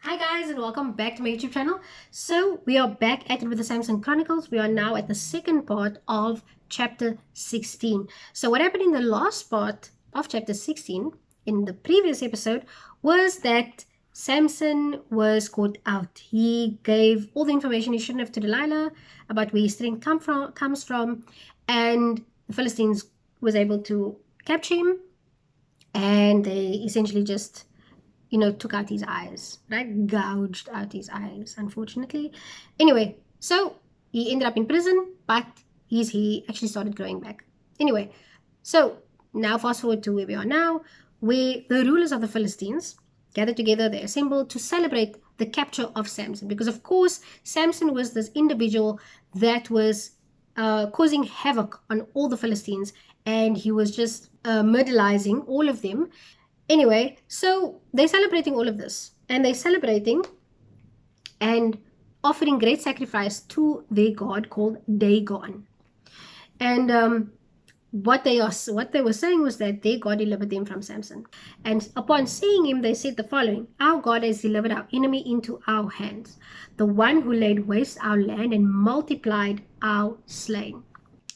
Hi guys and welcome back to my YouTube channel. So we are back at it with the Samson Chronicles. We are now at the second part of chapter 16. So what happened in the last part of chapter 16 in the previous episode was that Samson was caught out. He gave all the information he shouldn't have to Delilah about where his strength comes from, and the Philistines was able to capture him, and they essentially just took out his eyes, right? Gouged out his eyes, unfortunately. Anyway, so he ended up in prison, but he actually started growing back. Anyway, so now fast forward to where we are now, where the rulers of the Philistines gathered together, they assembled to celebrate the capture of Samson. Because, of course, Samson was this individual that was causing havoc on all the Philistines, and he was just murderizing all of them. Anyway, so they're celebrating all of this, and they're celebrating and offering great sacrifice to their god called Dagon. And what they were saying was that their God delivered them from Samson. And upon seeing him, they said the following: "Our God has delivered our enemy into our hands, the one who laid waste our land and multiplied our slain."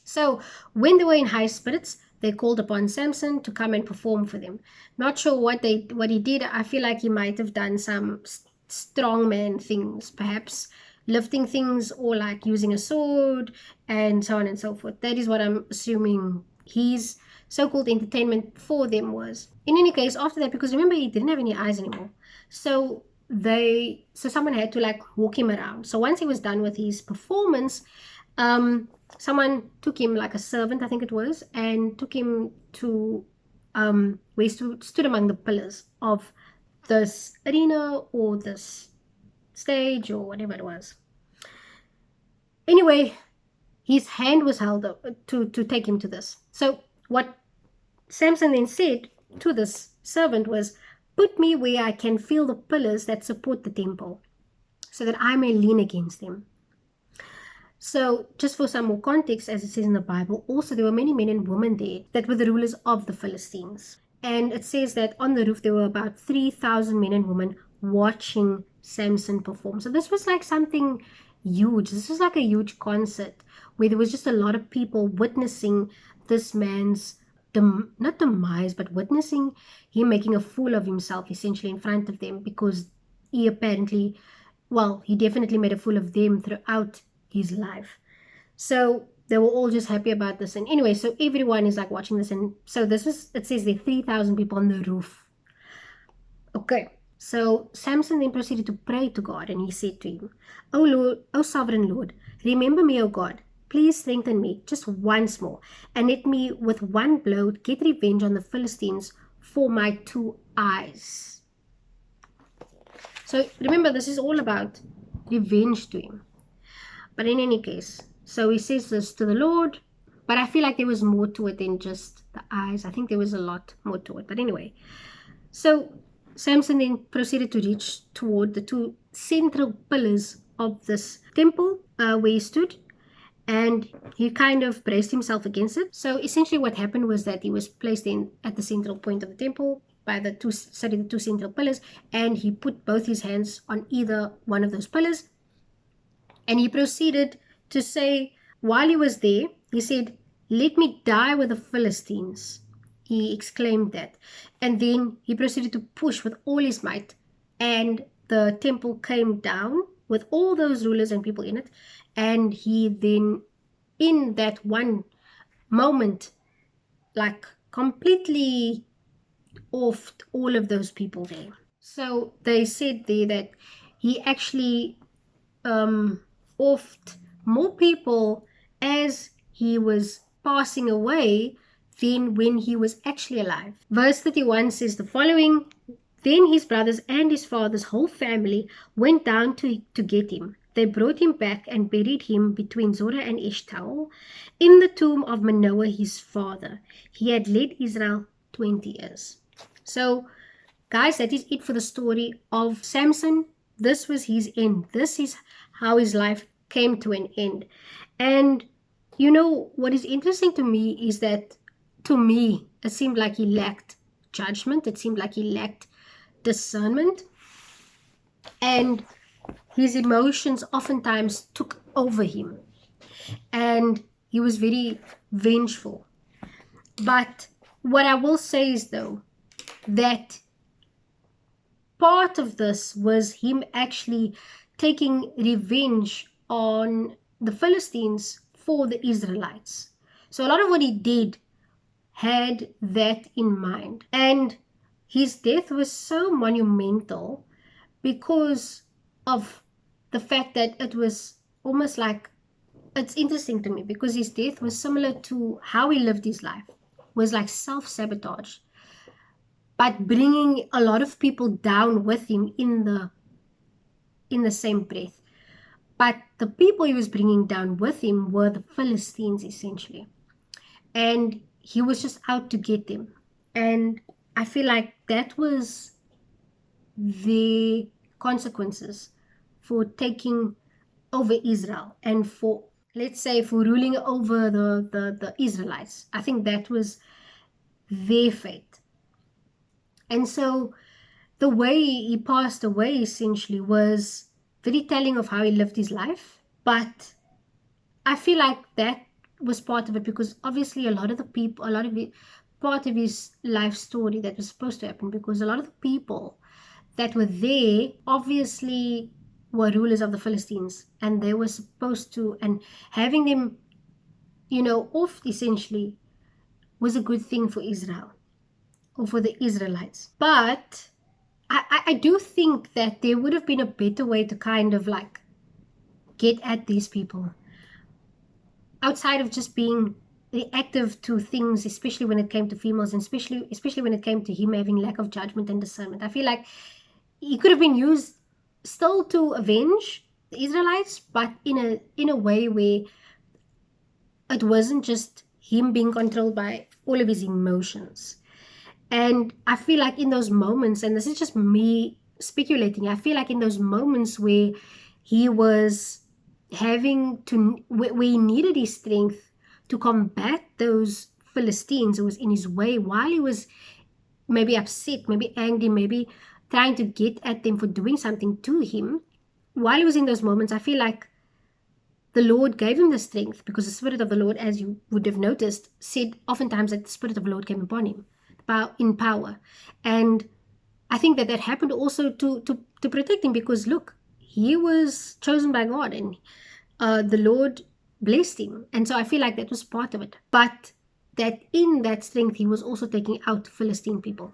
So when they were in high spirits, they called upon Samson to come and perform for them. Not sure what he did. I feel like he might have done some strongman things, perhaps lifting things, or like using a sword and so on and so forth. That is what I'm assuming his so-called entertainment for them was. In any case, after that, because remember, he didn't have any eyes anymore, so someone had to like walk him around. So once he was done with his performance, someone took him, like a servant I think it was, and took him to where he stood among the pillars of this arena or this stage or whatever it was. Anyway, his hand was held up to take him to this. So what Samson then said to this servant was, "Put me where I can feel the pillars that support the temple, so that I may lean against them." So just for some more context, as it says in the Bible, also there were many men and women there that were the rulers of the Philistines. And it says that on the roof there were about 3,000 men and women watching Samson perform. So this was like something huge. This was like a huge concert where there was just a lot of people witnessing this man's not demise, but witnessing him making a fool of himself essentially in front of them, because he apparently, well, he definitely made a fool of them throughout his life. So they were all just happy about this. And anyway, so everyone is like watching this. And so this was, it says there 3,000 people on the roof. Okay. So Samson then proceeded to pray to God, and he said to him, "O Lord, O sovereign Lord, remember me, O God. Please strengthen me just once more, and let me with one blow get revenge on the Philistines for my 2 eyes." So remember, this is all about revenge to him. But in any case, so he says this to the Lord, but I feel like there was more to it than just the eyes. I think there was a lot more to it. But anyway, so Samson then proceeded to reach toward the 2 central pillars of this temple where he stood, and he kind of braced himself against it. So essentially what happened was that he was placed in at the central point of the temple by the 2 central pillars, and he put both his hands on either one of those pillars. And he proceeded to say, while he was there, he said, "Let me die with the Philistines." He exclaimed that. And then he proceeded to push with all his might. And the temple came down with all those rulers and people in it. And he then, in that one moment, like completely offed all of those people there. So they said there that he actually offed more people as he was passing away than when he was actually alive. Verse 31 says the following: "Then his brothers and his father's whole family went down to get him. They brought him back and buried him between Zorah and Eshtaol in the tomb of Manoah his father. He had led Israel 20 years. So, guys, that is it for the story of Samson. This was his end. This is how his life came to an end. And what is interesting to me is that, to me, it seemed like he lacked judgment. It seemed like he lacked discernment. and his emotions oftentimes took over him, and he was very vengeful. But what I will say is, though, that part of this was him actually taking revenge on the Philistines for the Israelites. So a lot of what he did had that in mind. And his death was so monumental because of the fact that it was almost like, it's interesting to me because his death was similar to how he lived his life, was like self-sabotage, but bringing a lot of people down with him in the same breath. But the people he was bringing down with him were the Philistines, essentially. And he was just out to get them. And I feel like that was the consequences for taking over Israel and for, let's say, for ruling over the Israelites. I think that was their fate. And so the way he passed away essentially was very telling of how he lived his life. But I feel like that was part of it because obviously a lot of the people, a lot of it, part of his life story that was supposed to happen, because a lot of the people that were there obviously were rulers of the Philistines, and they were supposed to, and having them, off essentially was a good thing for Israel or for the Israelites. But I do think that there would have been a better way to kind of like get at these people outside of just being reactive to things, especially when it came to females, and especially when it came to him having lack of judgment and discernment. I feel like he could have been used still to avenge the Israelites, but in a way where it wasn't just him being controlled by all of his emotions. And I feel like in those moments, and this is just me speculating, I feel like in those moments where he was having to, where he needed his strength to combat those Philistines who was in his way, while he was maybe upset, maybe angry, maybe trying to get at them for doing something to him, while he was in those moments, I feel like the Lord gave him the strength, because the Spirit of the Lord, as you would have noticed, said oftentimes that the Spirit of the Lord came upon him in power. And I think that happened also to protect him, because look, he was chosen by God, and the Lord blessed him. And so I feel like that was part of it. But that in that strength, he was also taking out Philistine people.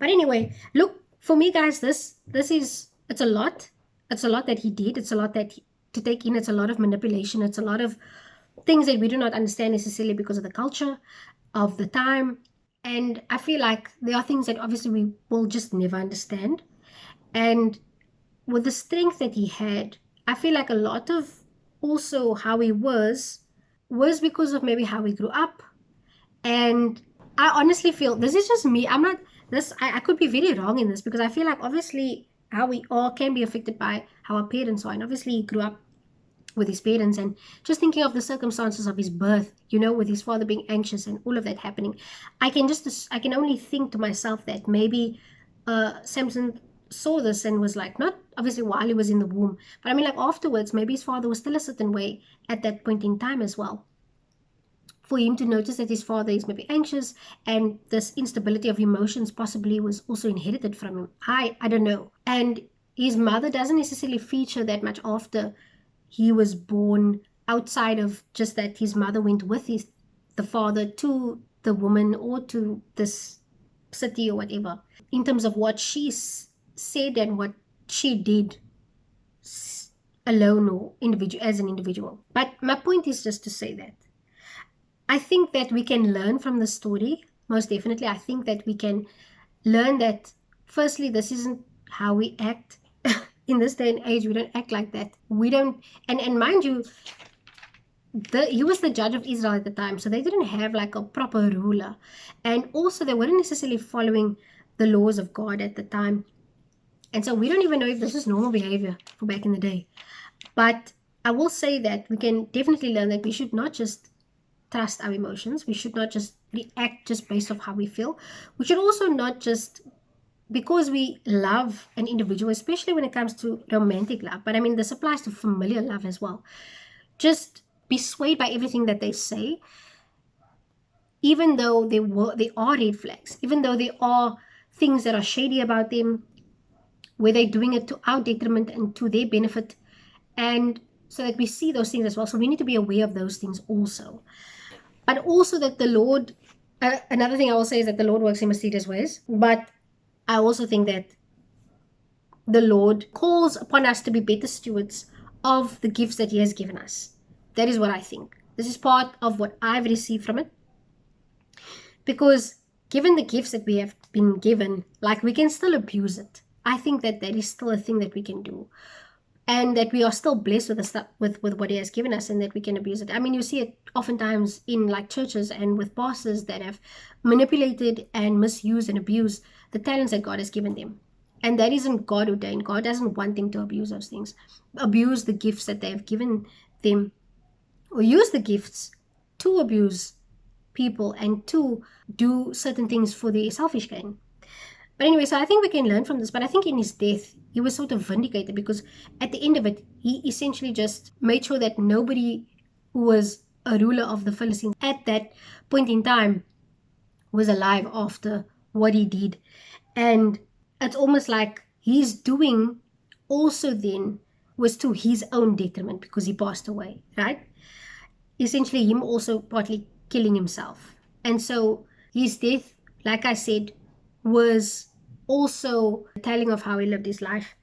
But anyway, look, for me, guys, this is, it's a lot. It's a lot that he did. It's a lot to take in. It's a lot of manipulation. It's a lot of things that we do not understand necessarily because of the culture of the time. And I feel like there are things that obviously we will just never understand. And with the strength that he had, I feel like a lot of also how he was because of maybe how he grew up. And I honestly feel, this is just me, I'm not, I could be very wrong in this, because I feel like obviously how we all can be affected by how our parents are. And obviously he grew up with his parents, and just thinking of the circumstances of his birth, with his father being anxious and all of that happening, I can only think to myself that maybe Samson saw this and was like, not obviously while he was in the womb, but I mean like afterwards, maybe his father was still a certain way at that point in time as well, for him to notice that his father is maybe anxious, and this instability of emotions possibly was also inherited from him. I don't know. And his mother doesn't necessarily feature that much after he was born, outside of just that his mother went with the father to the woman or to this city or whatever, in terms of what she said and what she did alone or as an individual. But my point is just to say that I think that we can learn from the story, most definitely. I think that we can learn that, firstly, this isn't how we act. In this day and age, we don't act like that. We don't, and mind you, he was the judge of Israel at the time, so they didn't have like a proper ruler. And also they weren't necessarily following the laws of God at the time. And so we don't even know if this is normal behavior for back in the day. But I will say that we can definitely learn that we should not just trust our emotions. We should not just react just based off how we feel. We should also not just because we love an individual, especially when it comes to romantic love, but I mean, this applies to familiar love as well, just be swayed by everything that they say, even though they are red flags, even though there are things that are shady about them, where they're doing it to our detriment and to their benefit, and so that we see those things as well. So we need to be aware of those things also. But also that the Lord, another thing I will say is that the Lord works in mysterious ways. But I also think that the Lord calls upon us to be better stewards of the gifts that He has given us. That is what I think. This is part of what I've received from it. Because given the gifts that we have been given, like, we can still abuse it. I think that that is still a thing that we can do. And that we are still blessed with the stuff, with what He has given us, and that we can abuse it. I mean, you see it oftentimes in like churches and with pastors that have manipulated and misused and abused the talents that God has given them. And that isn't God ordained. God doesn't want them to abuse those things, abuse the gifts that they have given them, or use the gifts to abuse people and to do certain things for their selfish gain. But anyway, so I think we can learn from this. But I think in his death, he was sort of vindicated, because at the end of it, he essentially just made sure that nobody who was a ruler of the Philistines at that point in time was alive after what he did. And it's almost like he's doing also then was to his own detriment, because he passed away, right? Essentially him also partly killing himself. And so his death, like I said, was also a telling of how he lived his life,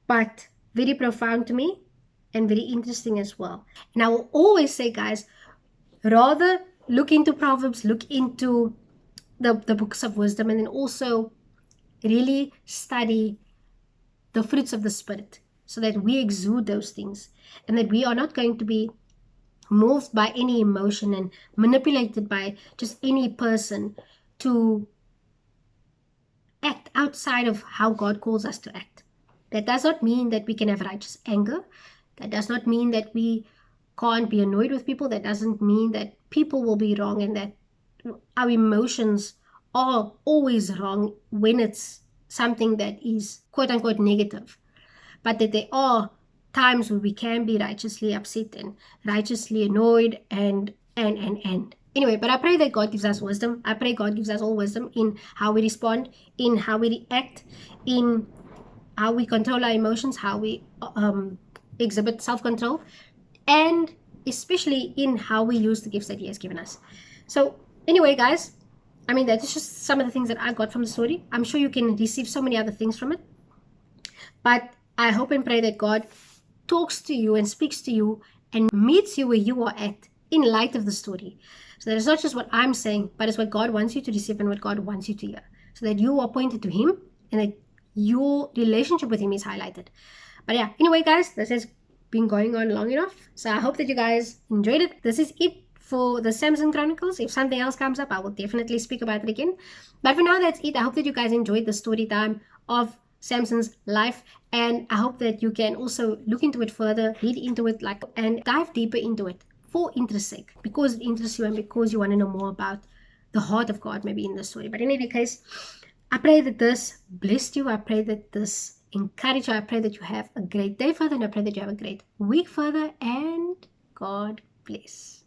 but very profound to me and very interesting as well. And I will always say, guys, rather look into Proverbs, look into the books of wisdom, and then also really study the fruits of the Spirit, so that we exude those things, and that we are not going to be moved by any emotion and manipulated by just any person to act outside of how God calls us to act. That does not mean that we can have righteous anger. That does not mean that we can't be annoyed with people. That doesn't mean that people will be wrong and that our emotions are always wrong when it's something that is quote unquote negative. But that there are times where we can be righteously upset and righteously annoyed and. Anyway, but I pray that God gives us wisdom. I pray God gives us all wisdom in how we respond, in how we react, in how we control our emotions, how we exhibit self-control, and especially in how we use the gifts that He has given us. So anyway, guys, I mean, that is just some of the things that I got from the story. I'm sure you can receive so many other things from it. But I hope and pray that God talks to you and speaks to you and meets you where you are at in light of the story. So that it's not just what I'm saying, but it's what God wants you to receive and what God wants you to hear. So that you are pointed to Him and that your relationship with Him is highlighted. But yeah, anyway, guys, this has been going on long enough. So I hope that you guys enjoyed it. This is it for the Samson Chronicles. If something else comes up, I will definitely speak about it again. But for now, that's it. I hope that you guys enjoyed the story time of Samson's life, and I hope that you can also look into it further, read into it, and dive deeper into it for interest's sake, because it interests you and because you want to know more about the heart of God maybe in the story. But in any case, I pray that this blessed you. I pray that this encouraged you. I pray that you have a great day further, and I pray that you have a great week further, and God bless.